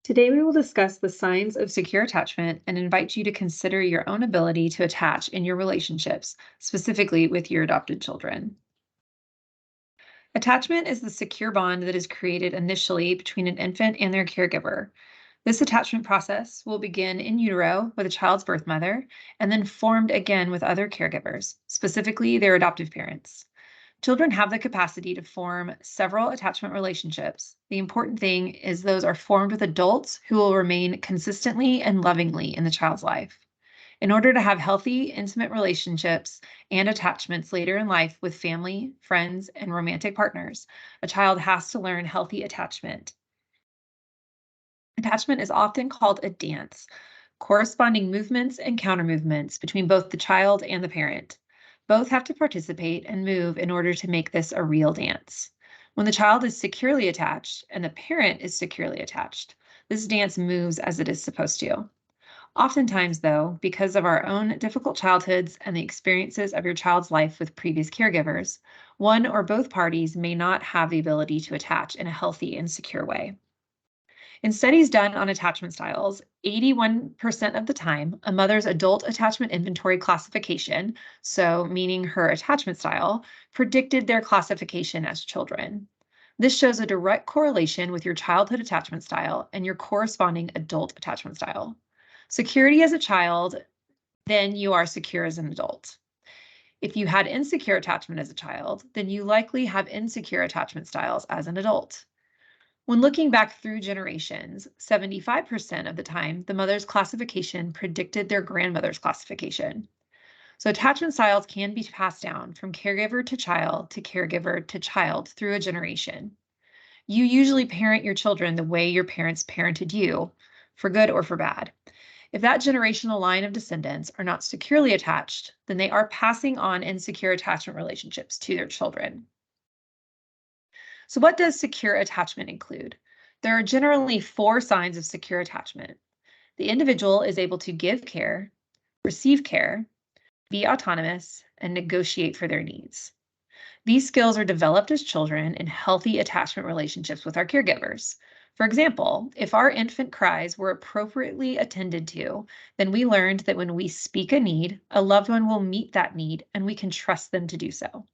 Today, we will discuss the signs of secure attachment and invite you to consider your own ability to attach in your relationships, specifically with your adopted children. Attachment is the secure bond that is created initially between an infant and their caregiver. This attachment process will begin in utero with a child's birth mother and then formed again with other caregivers, specifically their adoptive parents. Children have the capacity to form several attachment relationships. The important thing is those are formed with adults who will remain consistently and lovingly in the child's life. In order to have healthy, intimate relationships and attachments later in life with family, friends, and romantic partners, a child has to learn healthy attachment. Attachment is often called a dance, corresponding movements and counter movements between both the child and the parent. Both have to participate and move in order to make this a real dance. When the child is securely attached and the parent is securely attached, this dance moves as it is supposed to. Oftentimes, though, because of our own difficult childhoods and the experiences of your child's life with previous caregivers, one or both parties may not have the ability to attach in a healthy and secure way. In studies done on attachment styles, 81% of the time, a mother's adult attachment inventory classification, so meaning her attachment style, predicted their classification as children. This shows a direct correlation with your childhood attachment style and your corresponding adult attachment style. Security as a child, then you are secure as an adult. If you had insecure attachment as a child, then you likely have insecure attachment styles as an adult. When looking back through generations, 75% of the time, the mother's classification predicted their grandmother's classification. So attachment styles can be passed down from caregiver to caregiver to child through a generation. You usually parent your children the way your parents parented you, for good or for bad. If that generational line of descendants are not securely attached, then they are passing on insecure attachment relationships to their children. So what does secure attachment include? There are generally 4 signs of secure attachment. The individual is able to give care, receive care, be autonomous, and negotiate for their needs. These skills are developed as children in healthy attachment relationships with our caregivers. For example, if our infant cries were appropriately attended to, then we learned that when we speak a need, a loved one will meet that need and we can trust them to do so.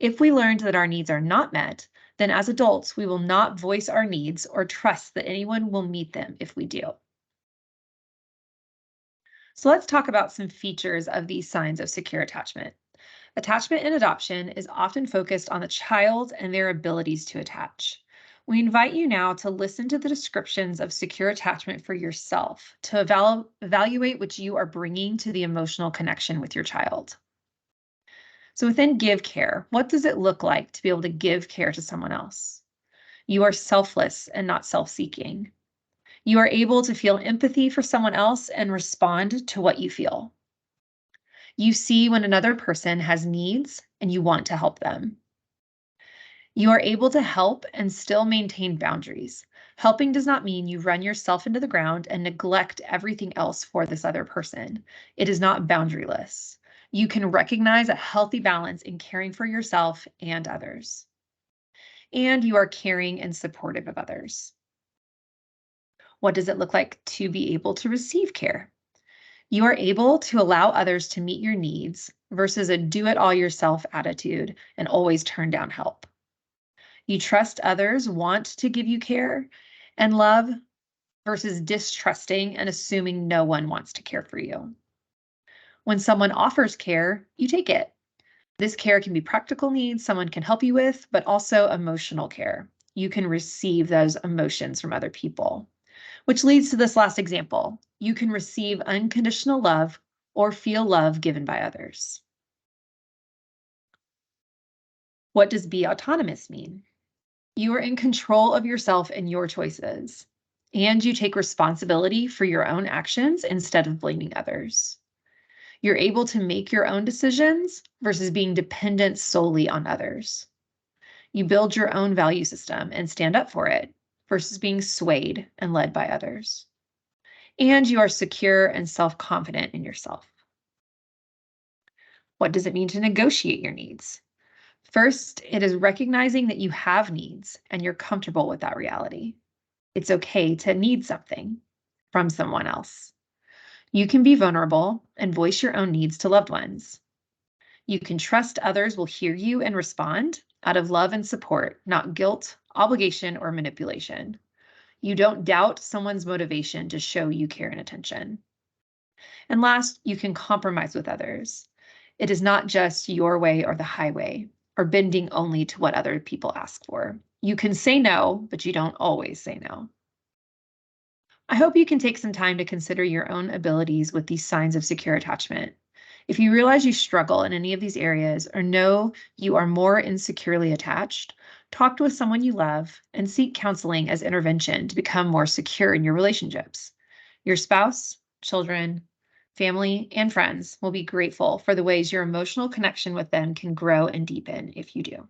If we learned that our needs are not met, then as adults, we will not voice our needs or trust that anyone will meet them if we do. So let's talk about some features of these signs of secure attachment. Attachment in adoption is often focused on the child and their abilities to attach. We invite you now to listen to the descriptions of secure attachment for yourself to evaluate what you are bringing to the emotional connection with your child. So within give care, what does it look like to be able to give care to someone else? You are selfless and not self-seeking. You are able to feel empathy for someone else and respond to what you feel. You see when another person has needs and you want to help them. You are able to help and still maintain boundaries. Helping does not mean you run yourself into the ground and neglect everything else for this other person. It is not boundaryless. You can recognize a healthy balance in caring for yourself and others. And you are caring and supportive of others. What does it look like to be able to receive care? You are able to allow others to meet your needs versus a do-it-all-yourself attitude and always turn down help. You trust others want to give you care and love versus distrusting and assuming no one wants to care for you. When someone offers care, you take it. This care can be practical needs someone can help you with, but also emotional care. You can receive those emotions from other people, which leads to this last example. You can receive unconditional love or feel love given by others. What does be autonomous mean? You are in control of yourself and your choices, and you take responsibility for your own actions instead of blaming others. You're able to make your own decisions versus being dependent solely on others. You build your own value system and stand up for it versus being swayed and led by others. And you are secure and self-confident in yourself. What does it mean to negotiate your needs? First, it is recognizing that you have needs and you're comfortable with that reality. It's okay to need something from someone else. You can be vulnerable and voice your own needs to loved ones. You can trust others will hear you and respond out of love and support, not guilt, obligation, or manipulation. You don't doubt someone's motivation to show you care and attention. And last, you can compromise with others. It is not just your way or the highway, or bending only to what other people ask for. You can say no, but you don't always say no. I hope you can take some time to consider your own abilities with these signs of secure attachment. If you realize you struggle in any of these areas or know you are more insecurely attached, talk with someone you love and seek counseling as intervention to become more secure in your relationships. Your spouse, children, family, and friends will be grateful for the ways your emotional connection with them can grow and deepen if you do.